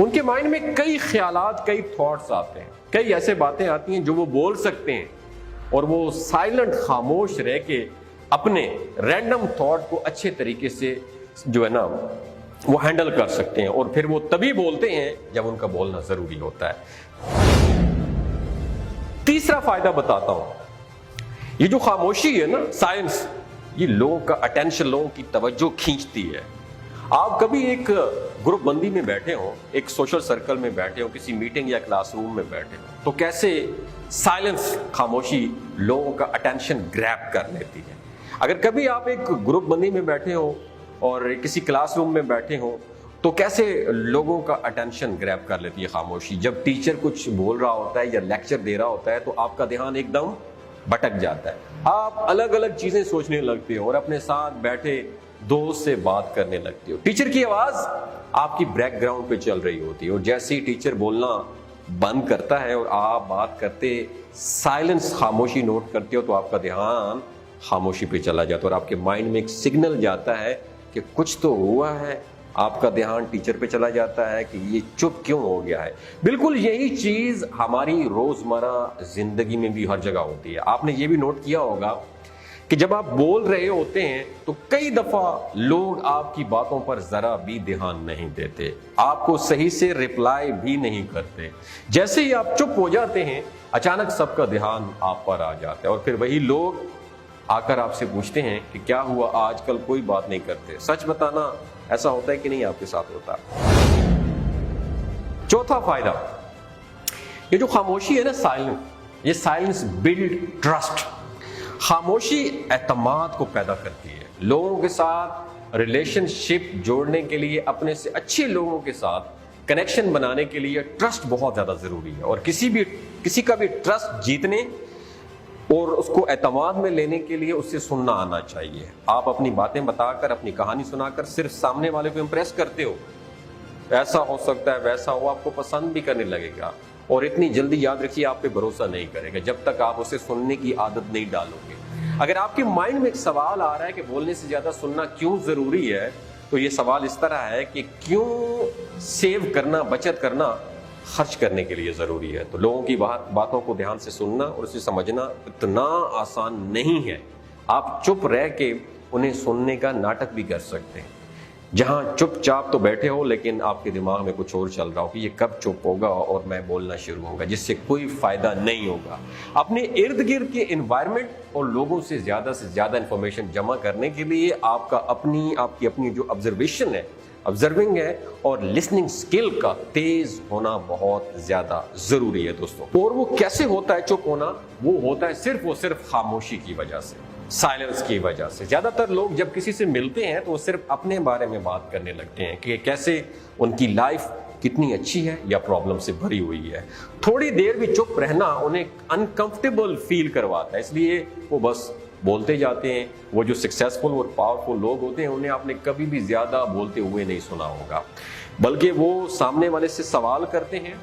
ان کے مائنڈ میں کئی خیالات، کئی تھاٹس آتے ہیں، کئی ایسے باتیں آتی ہیں جو وہ بول سکتے ہیں، اور وہ سائلنٹ، خاموش رہ کے اپنے رینڈم تھاٹ کو اچھے طریقے سے جو ہے نا وہ ہینڈل کر سکتے ہیں، اور پھر وہ تبھی بولتے ہیں جب ان کا بولنا ضروری ہوتا ہے۔ تیسرا فائدہ بتاتا ہوں، یہ جو خاموشی ہے نا، سائلنس، یہ لوگوں کا اٹینشن، لوگوں کی توجہ کھینچتی ہے۔ آپ کبھی ایک گروپ بندی میں بیٹھے ہوں، ایک سوشل سرکل میں بیٹھے ہوں، کسی میٹنگ یا کلاس روم میں بیٹھے ہوں، تو کیسے سائلنس، خاموشی لوگوں کا اٹینشن گریب کر لیتی ہے۔ اگر کبھی آپ ایک گروپ بندی میں بیٹھے ہوں اور کسی کلاس روم میں بیٹھے ہوں تو کیسے لوگوں کا اٹینشن گریب کر لیتی ہے خاموشی۔ جب ٹیچر کچھ بول رہا ہوتا ہے یا لیکچر دے رہا ہوتا ہے تو آپ کا دھیان ایک دم بھٹک جاتا ہے، آپ الگ الگ چیزیں سوچنے لگتے ہو اور اپنے ساتھ بیٹھے دوست سے بات کرنے لگتے ہو۔ ٹیچر کی آواز آپ کی بیک گراؤنڈ پہ چل رہی ہوتی ہے، اور جیسے ہی ٹیچر بولنا بند کرتا ہے اور آپ بات کرتے، سائلنس، خاموشی نوٹ کرتے ہو، تو آپ کا دھیان خاموشی پہ چلا جاتا ہے اور آپ کے مائنڈ میں ایک سگنل جاتا ہے کہ کچھ تو ہوا ہے۔ آپ کا دھیان ٹیچر پہ چلا جاتا ہے کہ یہ چپ کیوں ہو گیا ہے۔ بالکل یہی چیز ہماری روزمرہ زندگی میں بھی ہر جگہ ہوتی ہے۔ آپ نے یہ بھی نوٹ کیا ہوگا کہ جب آپ بول رہے ہوتے ہیں تو کئی دفعہ لوگ آپ کی باتوں پر ذرا بھی دھیان نہیں دیتے، آپ کو صحیح سے رپلائی بھی نہیں کرتے۔ جیسے ہی آپ چپ ہو جاتے ہیں، اچانک سب کا دھیان آپ پر آ جاتا ہے، اور پھر وہی لوگ آ کر آپ سے پوچھتے ہیں کہ کیا ہوا، آج کل کوئی بات نہیں کرتے۔ سچ بتانا، ایسا ہوتا ہے کہ نہیں آپ کے ساتھ ہوتا؟ چوتھا فائدہ، یہ جو خاموشی ہے نا، سائلنس، یہ سائلنس بلڈ ٹرسٹ۔ خاموشی اعتماد کو پیدا کرتی ہے۔ لوگوں کے ساتھ ریلیشن شپ جوڑنے کے لیے، اپنے سے اچھے لوگوں کے ساتھ کنیکشن بنانے کے لیے ٹرسٹ بہت زیادہ ضروری ہے، اور کسی کا بھی ٹرسٹ جیتنے اور اس کو اعتماد میں لینے کے لیے اسے سننا آنا چاہیے۔ آپ اپنی باتیں بتا کر، اپنی کہانی سنا کر صرف سامنے والے کو امپریس کرتے ہو، ایسا ہو سکتا ہے ویسا ہو، آپ کو پسند بھی کرنے لگے گا، اور اتنی جلدی یاد رکھیے آپ پہ بھروسہ نہیں کرے گا جب تک آپ اسے سننے کی عادت نہیں ڈالو گے۔ اگر آپ کے مائنڈ میں ایک سوال آ رہا ہے کہ بولنے سے زیادہ سننا کیوں ضروری ہے، تو یہ سوال اس طرح ہے کہ کیوں سیو کرنا، بچت کرنا خرچ کرنے کے لیے ضروری ہے۔ تو لوگوں کی باتوں کو دھیان سے سننا اور اسے سمجھنا اتنا آسان نہیں ہے۔ آپ چپ رہ کے انہیں سننے کا ناٹک بھی کر سکتے ہیں، جہاں چپ چاپ تو بیٹھے ہو لیکن آپ کے دماغ میں کچھ اور چل رہا ہو کہ یہ کب چپ ہوگا اور میں بولنا شروع ہوگا، جس سے کوئی فائدہ نہیں ہوگا۔ اپنے ارد گرد کے انوائرمنٹ اور لوگوں سے زیادہ انفارمیشن جمع کرنے کے لیے آپ کی اپنی جو آبزرویشن ہے، آبزرونگ ہے، اور لسننگ سکل کا تیز ہونا بہت زیادہ ضروری ہے دوستوں۔ اور وہ کیسے ہوتا ہے چپ ہونا؟ وہ ہوتا ہے صرف اور صرف خاموشی کی وجہ سے، سائلنس کی وجہ سے۔ زیادہ تر لوگ جب کسی سے ملتے ہیں تو وہ صرف اپنے بارے میں بات کرنے لگتے ہیں کہ کیسے ان کی لائف کتنی اچھی ہے یا پرابلم سے بھری ہوئی ہے۔ تھوڑی دیر بھی چپ رہنا انہیں انکمفرٹیبل فیل کرواتا ہے، اس لیے وہ بس بولتے جاتے ہیں۔ وہ جو سکسیسفل اور پاورفل لوگ ہوتے ہیں انہیں آپ نے کبھی بھی زیادہ بولتے ہوئے نہیں سنا ہوگا، بلکہ وہ سامنے والے سے سوال کرتے ہیں،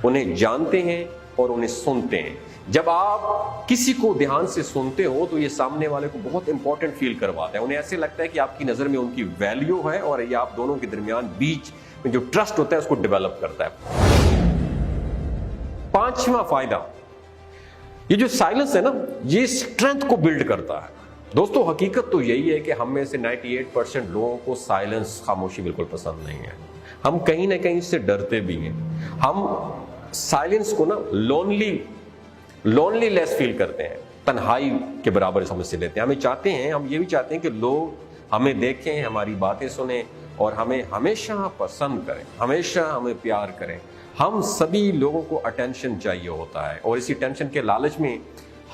انہیں جانتے ہیں اور انہیں سنتے ہیں۔ جب آپ کسی کو دھیان سے سنتے ہو تو یہ سامنے والے کو بہت امپورٹنٹ فیل کرواتا ہے، انہیں ایسے لگتا ہے کہ آپ کی نظر میں ان کی ویلیو ہے، اور یہ آپ دونوں کے درمیان بیچ میں جو ٹرسٹ ہوتا ہے اس کو ڈیولپ کرتا ہے۔ پانچواں فائدہ، یہ جو سائلنس ہے نا، یہ اسٹرینتھ کو بلڈ کرتا ہے۔ دوستو حقیقت تو یہی ہے کہ ہم میں سے 98% لوگوں کو سائلنس، خاموشی بالکل پسند نہیں ہے۔ ہم کہیں نہ کہیں سے ڈرتے بھی ہیں۔ ہم سائلنس کو نا لونلی لیس فیل کرتے ہیں، تنہائی کے برابر سمجھ سے لیتے ہیں۔ ہم یہ بھی چاہتے ہیں کہ لوگ ہمیں دیکھیں، ہماری باتیں سنیں اور ہمیں ہمیشہ پسند کریں، ہمیشہ ہمیں پیار کریں۔ ہم سبھی لوگوں کو اٹینشن چاہیے ہوتا ہے، اور اسی ٹینشن کے لالچ میں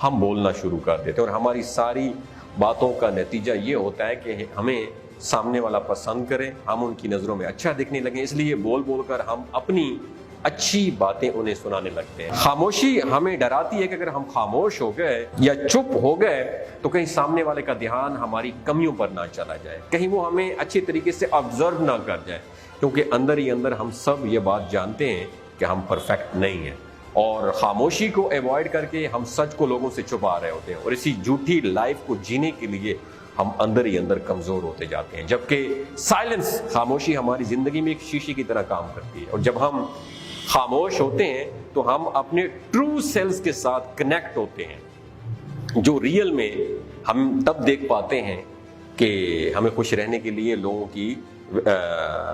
ہم بولنا شروع کر دیتے ہیں، اور ہماری ساری باتوں کا نتیجہ یہ ہوتا ہے کہ ہمیں سامنے والا پسند کرے، ہم ان کی نظروں میں اچھا دکھنے لگیں، اس لیے بول کر ہم اپنی اچھی باتیں انہیں سنانے لگتے ہیں۔ خاموشی ہمیں ڈراتی ہے کہ اگر ہم خاموش ہو گئے یا چپ ہو گئے تو کہیں سامنے والے کا دھیان ہماری کمیوں پر نہ چلا جائے، کہیں وہ ہمیں اچھی طریقے سے آبزرو نہ کر جائے، کیونکہ اندر ہی اندر ہم سب یہ بات جانتے ہیں کہ ہم پرفیکٹ نہیں ہیں، اور خاموشی کو ایوائڈ کر کے ہم سچ کو لوگوں سے چھپا رہے ہوتے ہیں، اور اسی جھوٹی لائف کو جینے کے لیے ہم اندر ہی اندر کمزور ہوتے جاتے ہیں، جبکہ سائلنس، خاموشی ہماری زندگی میں ایک شیشے کی طرح کام کرتی ہے، اور جب ہم خاموش ہوتے ہیں تو ہم اپنے ٹرو سیلز کے ساتھ کنیکٹ ہوتے ہیں، جو ریئل میں ہم تب دیکھ پاتے ہیں کہ ہمیں خوش رہنے کے لیے لوگوں کی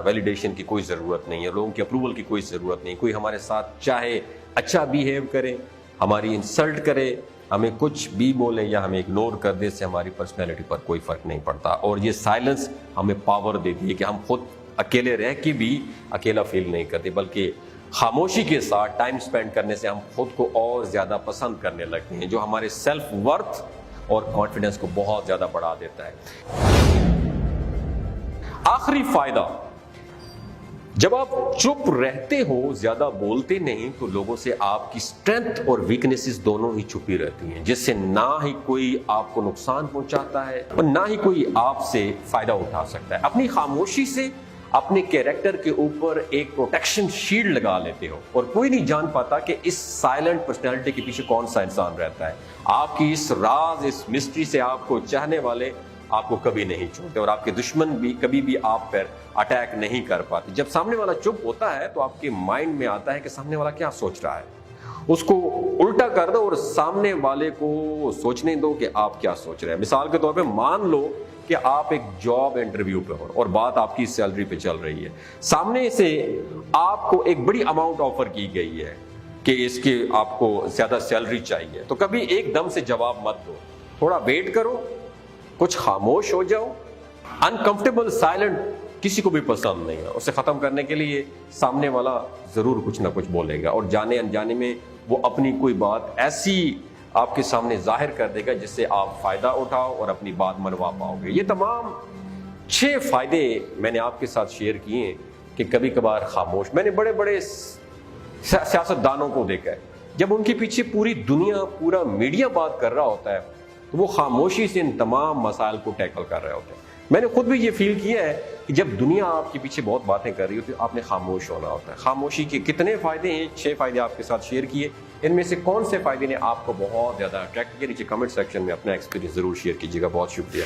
ویلیڈیشن کی کوئی ضرورت نہیں ہے، لوگوں کی اپروول کی کوئی ضرورت نہیں، کوئی ہمارے ساتھ چاہے اچھا بیہیو کرے، ہماری انسلٹ کرے، ہمیں کچھ بھی بولے یا ہمیں اگنور کر دے، سے ہماری پرسنالٹی پر کوئی فرق نہیں پڑتا۔ اور یہ سائلنس ہمیں پاور دیتی ہے کہ ہم خود اکیلے رہ کے بھی اکیلا فیل نہیں کرتے، بلکہ خاموشی کے ساتھ ٹائم سپینڈ کرنے سے ہم خود کو اور زیادہ پسند کرنے لگتے ہیں، جو ہمارے سیلف ورتھ اور کانفیڈنس کو بہت زیادہ بڑھا دیتا ہے۔ آخری فائدہ، جب آپ چپ رہتے ہو، زیادہ بولتے نہیں، تو لوگوں سے آپ کی اسٹرینتھ اور ویکنیسز دونوں ہی چھپی رہتی ہیں، جس سے نہ ہی کوئی آپ کو نقصان پہنچاتا ہے اور نہ ہی کوئی آپ سے فائدہ اٹھا سکتا ہے۔ اپنی خاموشی سے اپنے کیریکٹر کے اوپر ایک پروٹیکشن شیلڈ لگا لیتے ہو، اور کوئی نہیں جان پاتا کہ اس سائلنٹ پرسنالٹی کے پیچھے کون سا انسان رہتا ہے۔ آپ کی اس راز، اس مسٹری سے آپ کو چاہنے والے آپ کو کبھی نہیں چھوڑتے، اور آپ کے دشمن بھی کبھی بھی آپ پر اٹیک نہیں کر پاتے۔ جب سامنے والا چپ ہوتا ہے تو آپ کے مائنڈ میں آتا ہے کہ سامنے والا کیا سوچ رہا ہے، اس کو الٹا کر دو اور سامنے والے کو سوچنے دو کہ آپ کیا سوچ رہے ہیں۔ مثال کے طور پہ مان لو کہ آپ ایک جاب انٹرویو پہ ہو اور بات آپ کی سیلری پہ چل رہی ہے، سامنے سے آپ کو ایک بڑی اماؤنٹ آفر کی گئی ہے کہ اس کی آپ کو زیادہ سیلری چاہیے، تو کبھی ایک دم سے جواب مت دو، تھوڑا ویٹ کرو، کچھ خاموش ہو جاؤ۔ انکمفرٹیبل سائلنٹ کسی کو بھی پسند نہیں ہے، اسے ختم کرنے کے لیے سامنے والا ضرور کچھ نہ کچھ بولے گا، اور جانے انجانے میں وہ اپنی کوئی بات ایسی آپ کے سامنے ظاہر کر دے گا جس سے آپ فائدہ اٹھاؤ اور اپنی بات منوا پاؤ گے۔ یہ تمام 6 فائدے میں نے آپ کے ساتھ شیئر کیے ہیں کہ کبھی کبھار خاموش، میں نے بڑے بڑے سیاست دانوں کو دیکھا ہے، جب ان کے پیچھے پوری دنیا، پورا میڈیا بات کر رہا ہوتا ہے تو وہ خاموشی سے ان تمام مسائل کو ٹیکل کر رہے ہوتے ہیں۔ میں نے خود بھی یہ فیل کیا ہے کہ جب دنیا آپ کے پیچھے بہت باتیں کر رہی ہوتی ہے، آپ نے خاموش ہونا ہوتا ہے۔ خاموشی کے کتنے فائدے ہیں؟ 6 فائدے آپ کے ساتھ شیئر کیے، ان میں سے کون سے فائدے نے آپ کو بہت زیادہ اٹریکٹ کیا؟ نیچے کمنٹ سیکشن میں اپنا ایکسپیرینس ضرور شیئر کیجیے گا۔ بہت شکریہ۔